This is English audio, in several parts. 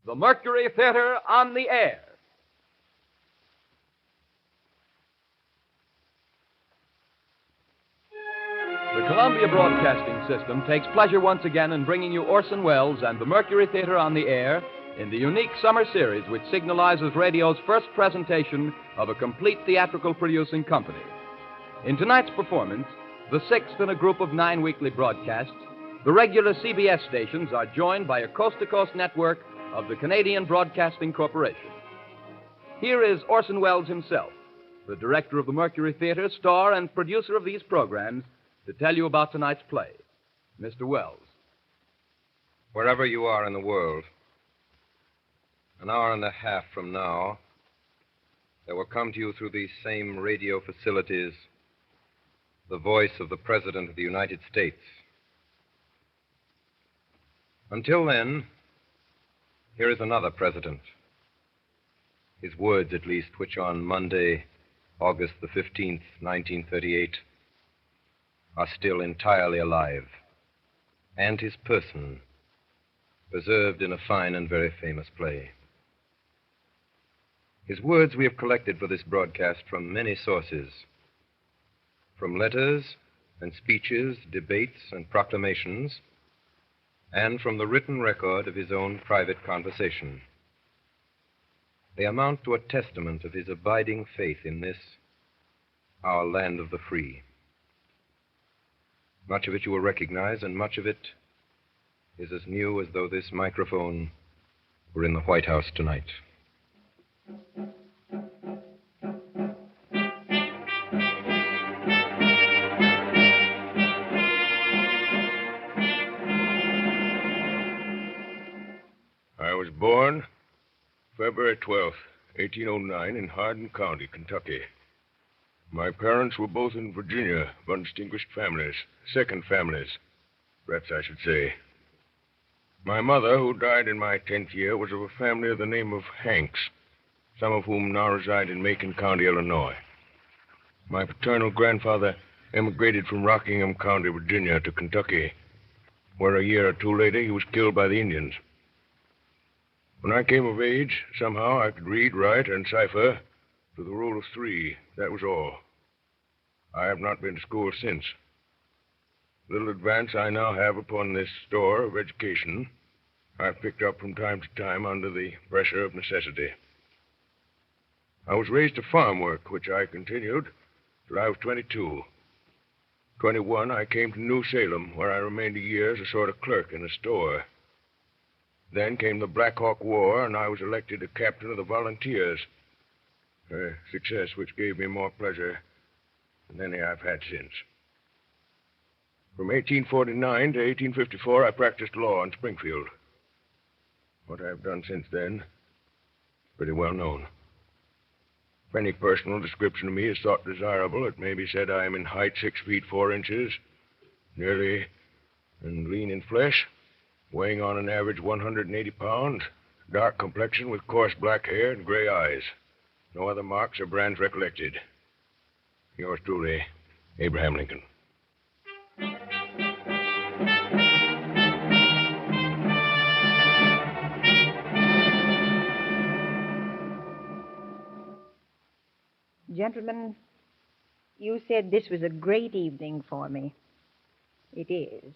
The Mercury Theater on the air. The Columbia Broadcasting System takes pleasure once again in bringing you Orson Wells and the Mercury Theater on the air in the unique summer series which signalizes radio's first presentation of a complete theatrical producing company. In tonight's performance, the sixth in a group of 9 weekly broadcasts, the regular CBS stations are joined by a coast-to-coast network of the Canadian Broadcasting Corporation. Here is Orson Wells himself, the director of the Mercury Theater, star and producer of these programs, to tell you about tonight's play. Mr. Wells. Wherever you are in the world, an hour and a half from now, there will come to you through these same radio facilities the voice of the President of the United States. Until then, here is another president. His words, at least, which on Monday, August the 15th, 1938, are still entirely alive, and his person preserved in a fine and very famous play. His words we have collected for this broadcast from many sources, from letters and speeches, debates and proclamations, and from the written record of his own private conversation. They amount to a testament of his abiding faith in this, our land of the free. Much of it you will recognize, and much of it is as new as though this microphone were in the White House tonight. I was born February 12th, 1809, in Hardin County, Kentucky. My parents were both in Virginia, von distinguished families, second families, perhaps I should say. My mother, who died in my 10th year, was of a family of the name of Hanks, some of whom now reside in Macon County, Illinois. My paternal grandfather emigrated from Rockingham County, Virginia, to Kentucky, where a year or two later he was killed by the Indians. When I came of age, somehow I could read, write, and cipher to the rule of 3. That was all. I have not been to school since. Little advance I now have upon this store of education I've picked up from time to time under the pressure of necessity. I was raised to farm work, which I continued till I was 22. 21, I came to New Salem, where I remained a year as a sort of clerk in a store. Then came the Black Hawk War, and I was elected a captain of the volunteers. A success which gave me more pleasure than any I've had since. From 1849 to 1854, I practiced law in Springfield. What I've done since then is pretty well known. If any personal description of me is thought desirable, it may be said I am in height 6 feet 4 inches, nearly and lean in flesh, weighing on an average 180 pounds, dark complexion with coarse black hair and gray eyes. No other marks or brands recollected. Yours truly, Abraham Lincoln. Gentlemen, you said this was a great evening for me. It is.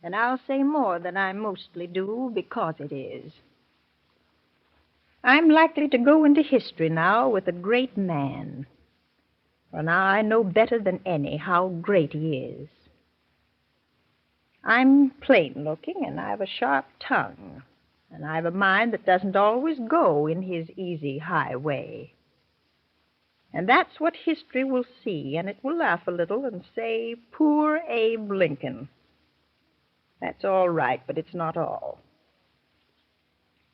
And I'll say more than I mostly do because it is. I'm likely to go into history now with a great man. For now I know better than any how great he is. I'm plain-looking, and I've a sharp tongue, and I've a mind that doesn't always go in his easy highway. And that's what history will see, and it will laugh a little and say, "Poor Abe Lincoln." That's all right, but it's not all.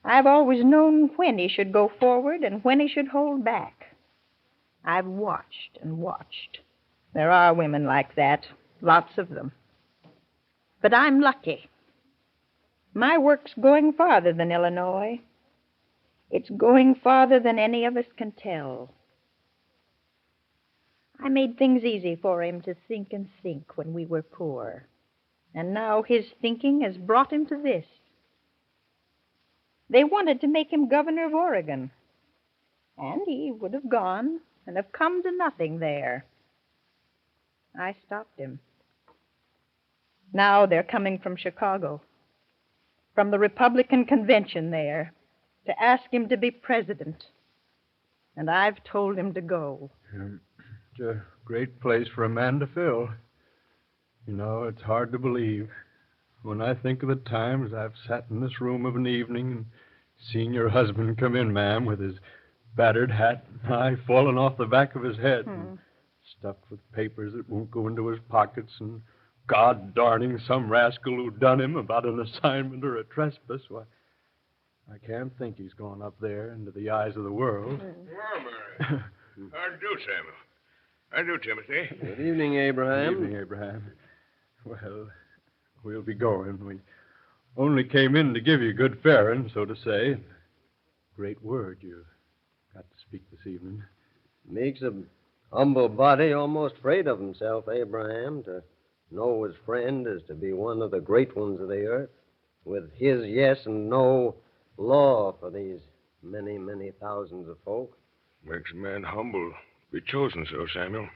I've always known when he should go forward and when he should hold back. I've watched and watched. There are women like that, lots of them. But I'm lucky. My work's going farther than Illinois. It's going farther than any of us can tell. I made things easy for him to think and think when we were poor. And now his thinking has brought him to this. They wanted to make him governor of Oregon. And he would have gone and have come to nothing there. I stopped him. Now they're coming from Chicago, from the Republican convention there, to ask him to be president. And I've told him to go. It's a great place for a man to fill. You know, it's hard to believe. When I think of the times I've sat in this room of an evening and seen your husband come in, ma'am, with his battered hat and tie falling off the back of his head, and stuffed with papers that won't go into his pockets, and God darning some rascal who done him about an assignment or a trespass, why, I can't think he's gone up there into the eyes of the world. Well, Mary. How do, Samuel? How do, Timothy? Good evening, Abraham. Good evening, Abraham. Well, we'll be going. We only came in to give you good faring, so to say. Great word you got to speak this evening. Makes a humble body almost afraid of himself, Abraham. To know his friend is to be one of the great ones of the earth, with his yes and no law for these many, many thousands of folk. Makes a man humble to be chosen so, Samuel.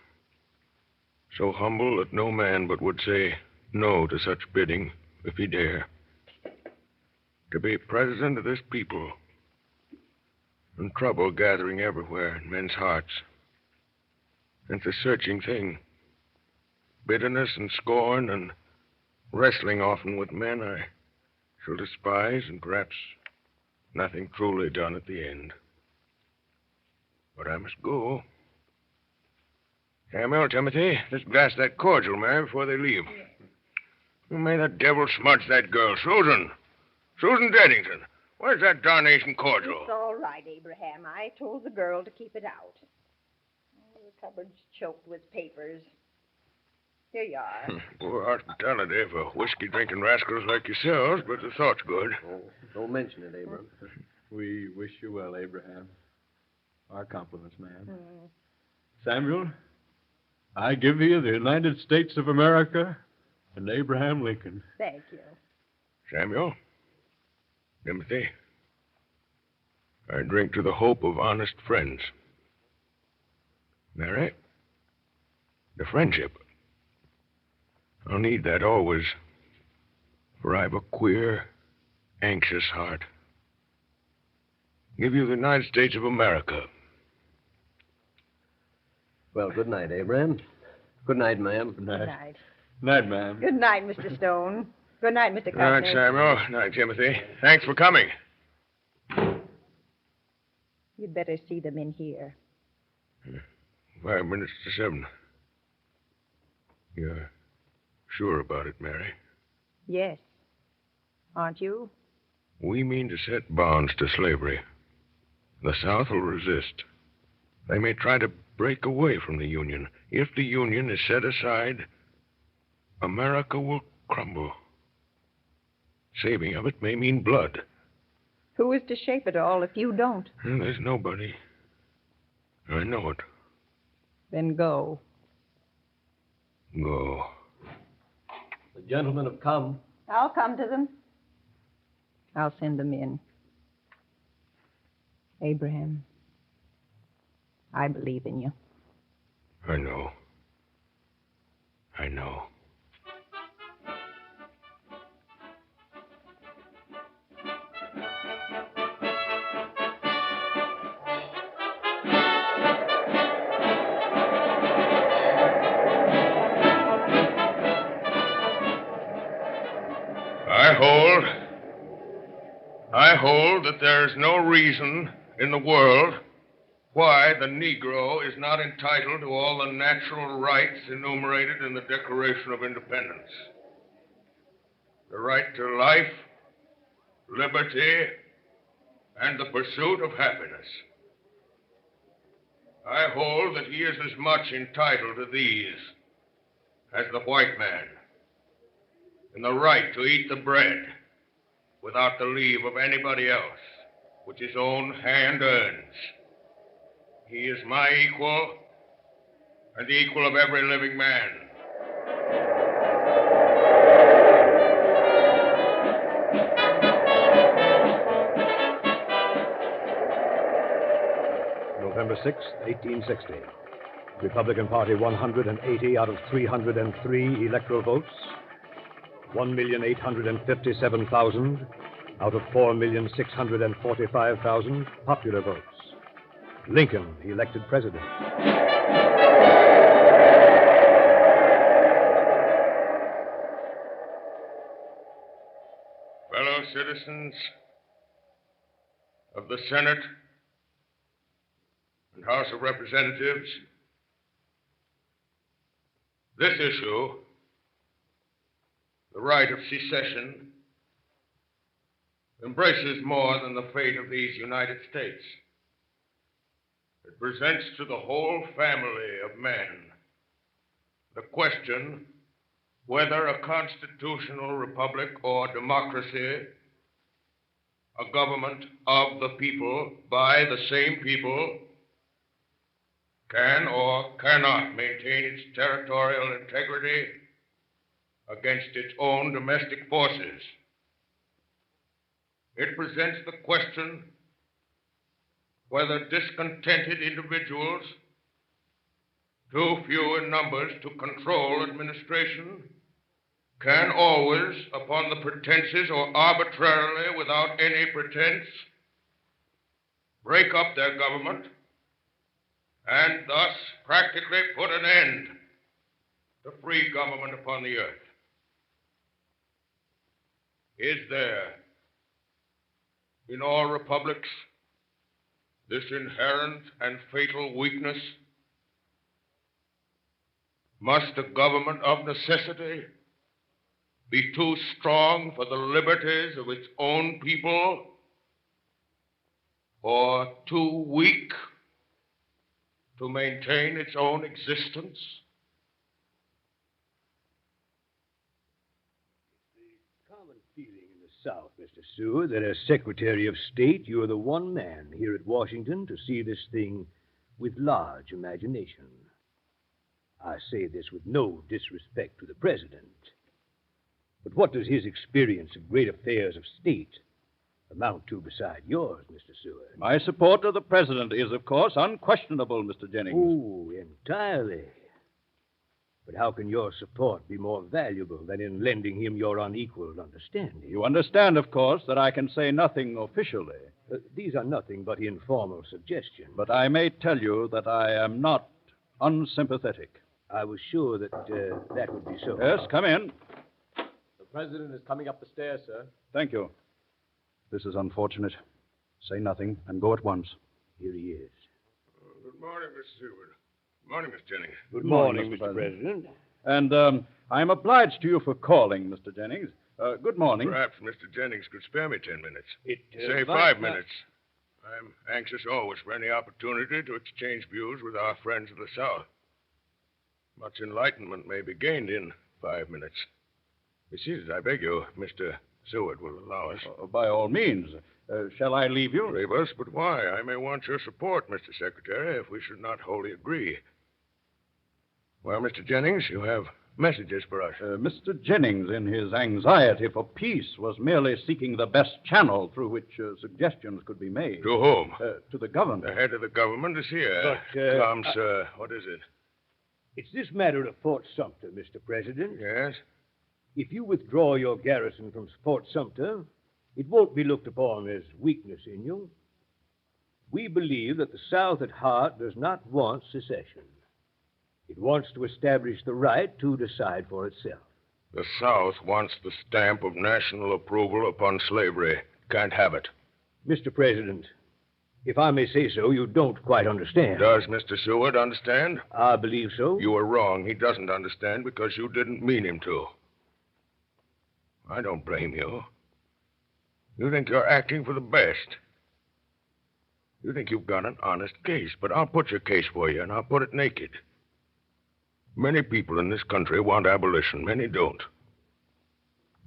So humble that no man but would say no to such bidding if he dare. To be president of this people, and trouble gathering everywhere in men's hearts. It's a searching thing. Bitterness and scorn and wrestling often with men I shall despise, and perhaps nothing truly done at the end. But I must go. Samuel, Timothy, let's blast that cordial, Mary, before they leave. May the devil smudge that girl. Susan Deddington, where's that darnation cordial? It's all right, Abraham. I told the girl to keep it out. Oh, the cupboard's choked with papers. Here you are. Poor hospitality for whiskey-drinking rascals like yourselves, but the thought's good. Oh, don't mention it, Abraham. We wish you well, Abraham. Our compliments, ma'am. Samuel, I give you the United States of America and Abraham Lincoln. Thank you. Samuel, Timothy, I drink to the hope of honest friends. Mary, the friendship. I'll need that always, for I've a queer, anxious heart. Give you the United States of America. Well, good night, Abraham. Good night, ma'am. Good night. Good night. Night, ma'am. Good night, Mr. Stone. Good night, Mr. Good night, Copley. Samuel. Good night, Timothy. Thanks for coming. You'd better see them in here. 5 minutes to 7. You're sure about it, Mary? Yes. Aren't you? We mean to set bonds to slavery. The South will resist. They may try to break away from the Union. If the Union is set aside, America will crumble. Saving of it may mean blood. Who is to shape it all if you don't? There's nobody. I know it. Then go. Go. The gentlemen have come. I'll come to them. I'll send them in. Abraham, I believe in you. I know. I know. I hold that there is no reason in the world why the Negro is not entitled to all the natural rights enumerated in the Declaration of Independence. The right to life, liberty, and the pursuit of happiness. I hold that he is as much entitled to these as the white man, and the right to eat the bread without the leave of anybody else, which his own hand earns. He is my equal, and the equal of every living man. November 6, 1860. Republican Party 180 out of 303 electoral votes. 1,857,000 out of 4,645,000 popular votes. Lincoln elected president. Fellow citizens of the Senate and House of Representatives, this issue, the right of secession, embraces more than the fate of these United States. It presents to the whole family of men the question whether a constitutional republic or democracy, a government of the people, by the same people, can or cannot maintain its territorial integrity against its own domestic forces. It presents the question whether discontented individuals, too few in numbers to control administration, can always, upon the pretenses or arbitrarily without any pretense, break up their government and thus practically put an end to free government upon the earth. Is there, in all republics, this inherent and fatal weakness? Must a government of necessity be too strong for the liberties of its own people, or too weak to maintain its own existence? It's the common feeling in the South, Mr. Seward, that as Secretary of State, you're the one man here at Washington to see this thing with large imagination. I say this with no disrespect to the President. But what does his experience of great affairs of state amount to beside yours, Mr. Seward? My support of the President is, of course, unquestionable, Mr. Jennings. Oh, entirely. But how can your support be more valuable than in lending him your unequaled understanding? You understand, of course, that I can say nothing officially. These are nothing but informal suggestions. But I may tell you that I am not unsympathetic. I was sure that that would be so. Yes, come in. The President is coming up the stairs, sir. Thank you. This is unfortunate. Say nothing and go at once. Here he is. Good morning, Mr. Seward. Good morning, Miss Jennings. Good morning, Mr. President. And I'm obliged to you for calling, Mr. Jennings. Good morning. Perhaps Mr. Jennings could spare me 10 minutes. Say 5 minutes. I'm anxious always for any opportunity to exchange views with our friends of the South. Much enlightenment may be gained in 5 minutes. Be seated, I beg you. Mr. Seward will allow us. By all means. Shall I leave you? Leave us, but why? I may want your support, Mr. Secretary, if we should not wholly agree. Well, Mr. Jennings, you have messages for us. Mr. Jennings, in his anxiety for peace, was merely seeking the best channel through which suggestions could be made. To whom? To the government. The head of the government is here. But, Come, sir. What is it? It's this matter of Fort Sumter, Mr. President. Yes? If you withdraw your garrison from Fort Sumter, it won't be looked upon as weakness in you. We believe that the South at heart does not want secession. It wants to establish the right to decide for itself. The South wants the stamp of national approval upon slavery. Can't have it. Mr. President, if I may say so, you don't quite understand. Does Mr. Seward understand? I believe so. You were wrong. He doesn't understand because you didn't mean him to. I don't blame you. You think you're acting for the best. You think you've got an honest case, but I'll put your case for you, and I'll put it naked. Many people in this country want abolition. Many don't.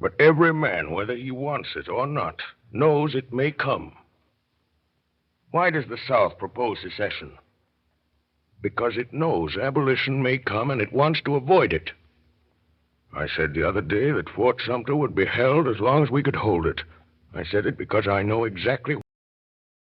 But every man, whether he wants it or not, knows it may come. Why does the South propose secession? Because it knows abolition may come, and it wants to avoid it. I said the other day that Fort Sumter would be held as long as we could hold it. I said it because I know exactly